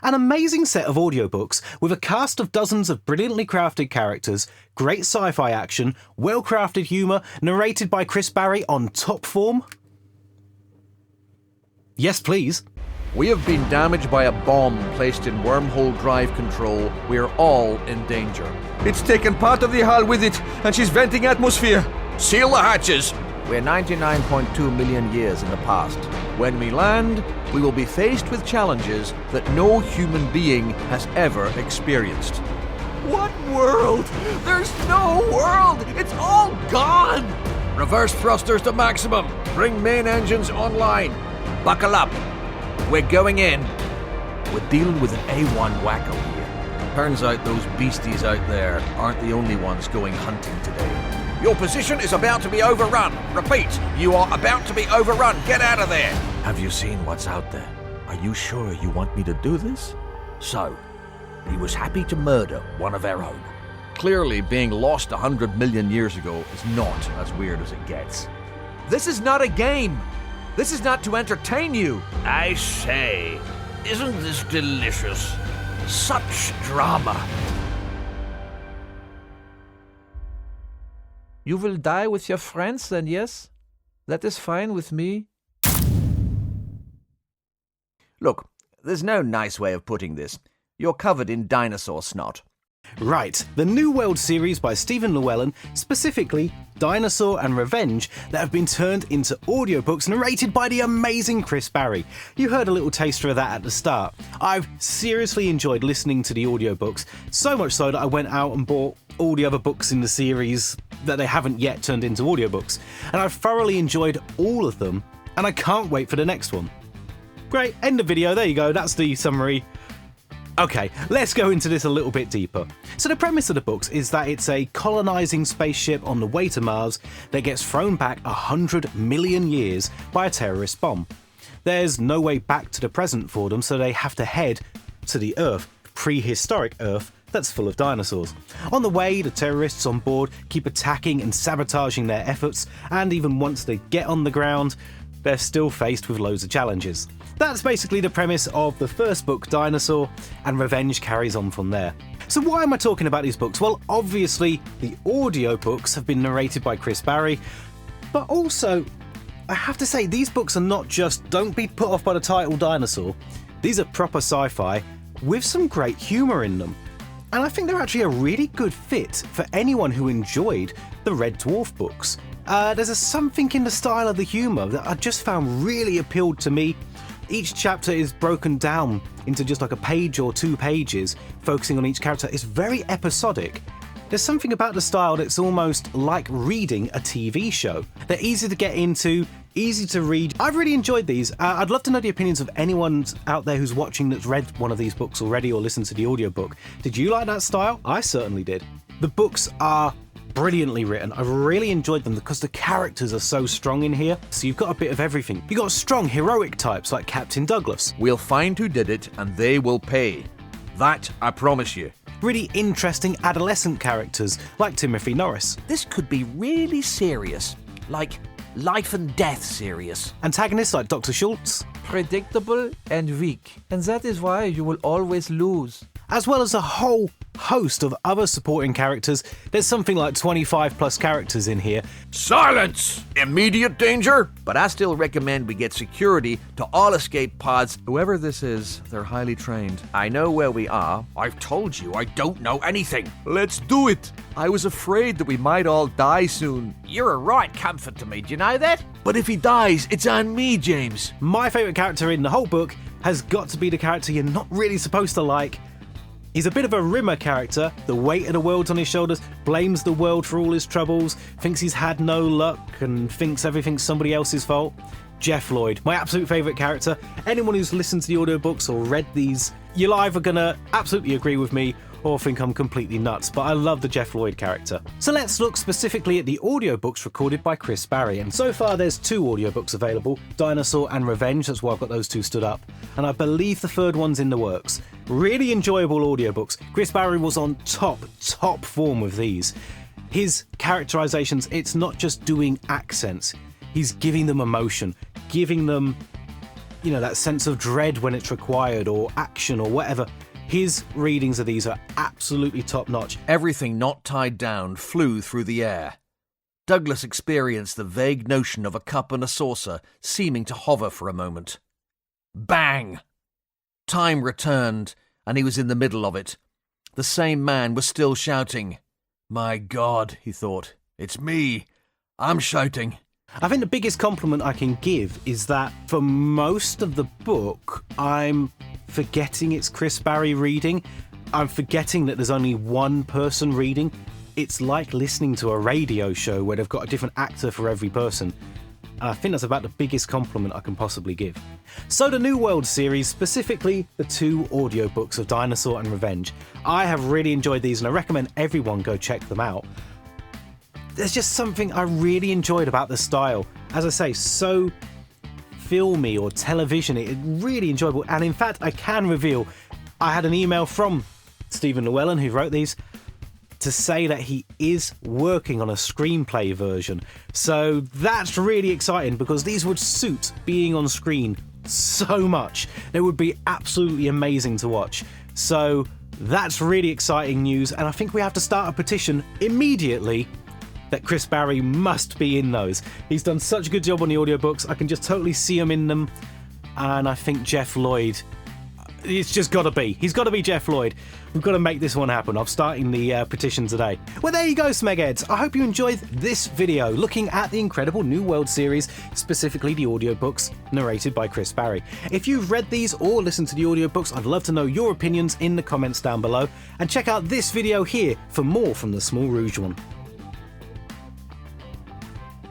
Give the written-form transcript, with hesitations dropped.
An amazing set of audiobooks with a cast of dozens of brilliantly crafted characters, great sci-fi action, well-crafted humour, narrated by Chris Barrie on top form? Yes, please. We have been damaged by a bomb placed in wormhole drive control. We're all in danger. It's taken part of the hull with it, and she's venting atmosphere. Seal the hatches. We're 99.2 million years in the past. When we land, we will be faced with challenges that no human being has ever experienced. What world? There's no world! It's all gone! Reverse thrusters to maximum. Bring main engines online. Buckle up. We're going in. We're dealing with an A1 wacko here. Turns out those beasties out there aren't the only ones going hunting today. Your position is about to be overrun. Repeat, you are about to be overrun. Get out of there. Have you seen what's out there? Are you sure you want me to do this? So, he was happy to murder one of our own. Clearly, being lost 100 million years ago is not as weird as it gets. This is not a game. This is not to entertain you. I say, isn't this delicious? Such drama. You will die with your friends, then, yes? That is fine with me. Look, there's no nice way of putting this. You're covered in dinosaur snot. Right, the New World series by Stephen Llewelyn, specifically Dinosaur and Revenge, that have been turned into audiobooks narrated by the amazing Chris Barrie. You heard a little taster of that at the start. I've seriously enjoyed listening to the audiobooks, so much so that I went out and bought all the other books in the series that they haven't yet turned into audiobooks, and I've thoroughly enjoyed all of them, and I can't wait for the next one. Great, end of video, there you go, that's the summary. Okay, let's go into this a little bit deeper. So the premise of the books is that it's a colonising spaceship on the way to Mars that gets thrown back 100 million years by a terrorist bomb. There's no way back to the present for them, so they have to head to the Earth, prehistoric Earth, that's full of dinosaurs. On the way, the terrorists on board keep attacking and sabotaging their efforts, and even once they get on the ground, they're still faced with loads of challenges. That's basically the premise of the first book, Dinosaur, and Revenge carries on from there. So why am I talking about these books? Well, obviously, the audiobooks have been narrated by Chris Barrie, but also, I have to say, these books are not just, don't be put off by the title Dinosaur. These are proper sci-fi with some great humour in them. And I think they're actually a really good fit for anyone who enjoyed the Red Dwarf books. There's something in the style of the humour that I just found really appealed to me. Each chapter is broken down into just like a page or 2 pages, focusing on each character. It's very episodic. There's something about the style that's almost like reading a TV show. They're easy to get into, easy to read. I've really enjoyed these. I'd love to know the opinions of anyone out there who's watching that's read one of these books already or listened to the audiobook. Did you like that style? I certainly did. The books are brilliantly written. I've really enjoyed them because the characters are so strong in here. So you've got a bit of everything. You've got strong heroic types like Captain Douglas. We'll find who did it and they will pay. That I promise you. Really interesting adolescent characters like Timothy Norris. This could be really serious, like life and death serious. Antagonists like Dr. Schultz. Predictable and weak, and that is why you will always lose. As well as a whole host of other supporting characters. There's something like 25 plus characters in here. Silence! Immediate danger! But I still recommend we get security to all escape pods. Whoever this is, they're highly trained. I know where we are. I've told you I don't know anything. Let's do it! I was afraid that we might all die soon. You're a right comfort to me, do you know that? But if he dies, it's on me, James. My favourite character in the whole book has got to be the character you're not really supposed to like. He's a bit of a rimmer character. The weight of the world's on his shoulders, blames the world for all his troubles, thinks he's had no luck and thinks everything's somebody else's fault. Jeff Lloyd, my absolute favourite character. Anyone who's listened to the audiobooks or read these, you're either gonna absolutely agree with me or think I'm completely nuts, but I love the Jeff Lloyd character. So let's look specifically at the audiobooks recorded by Chris Barrie, and so far there's 2 audiobooks available, Dinosaur and Revenge, that's why I've got those 2 stood up, and I believe the 3rd one's in the works. Really enjoyable audiobooks. Chris Barrie was on top form with these. His characterizations, it's not just doing accents, he's giving them emotion, giving them that sense of dread when it's required, or action, or whatever. His readings of these are absolutely top-notch. Everything not tied down flew through the air. Douglas experienced the vague notion of a cup and a saucer seeming to hover for a moment. Bang! Time returned, and he was in the middle of it. The same man was still shouting. My God, he thought, it's me. I'm shouting. I think the biggest compliment I can give is that for most of the book, I'm forgetting it's Chris Barrie reading. I'm forgetting that there's only one person reading. It's like listening to a radio show where they've got a different actor for every person. And I think that's about the biggest compliment I can possibly give. So the New World series, specifically the 2 audiobooks of Dinosaur and Revenge, I have really enjoyed these and I recommend everyone go check them out. There's just something I really enjoyed about the style. As I say, so filmy or television, it's really enjoyable. And in fact, I can reveal, I had an email from Stephen Llewelyn, who wrote these, to say that he is working on a screenplay version. So that's really exciting because these would suit being on screen so much. It would be absolutely amazing to watch. So that's really exciting news, and I think we have to start a petition immediately that Chris Barrie must be in those. He's done such a good job on the audiobooks. I can just totally see him in them. And I think Jeff Lloyd, it's just got to be. He's got to be Jeff Lloyd. We've got to make this one happen. I'm starting the petition today. Well, there you go, Smegheads. I hope you enjoyed this video looking at the incredible New World series, specifically the audiobooks narrated by Chris Barrie. If you've read these or listened to the audiobooks, I'd love to know your opinions in the comments down below. And check out this video here for more from the Small Rouge one.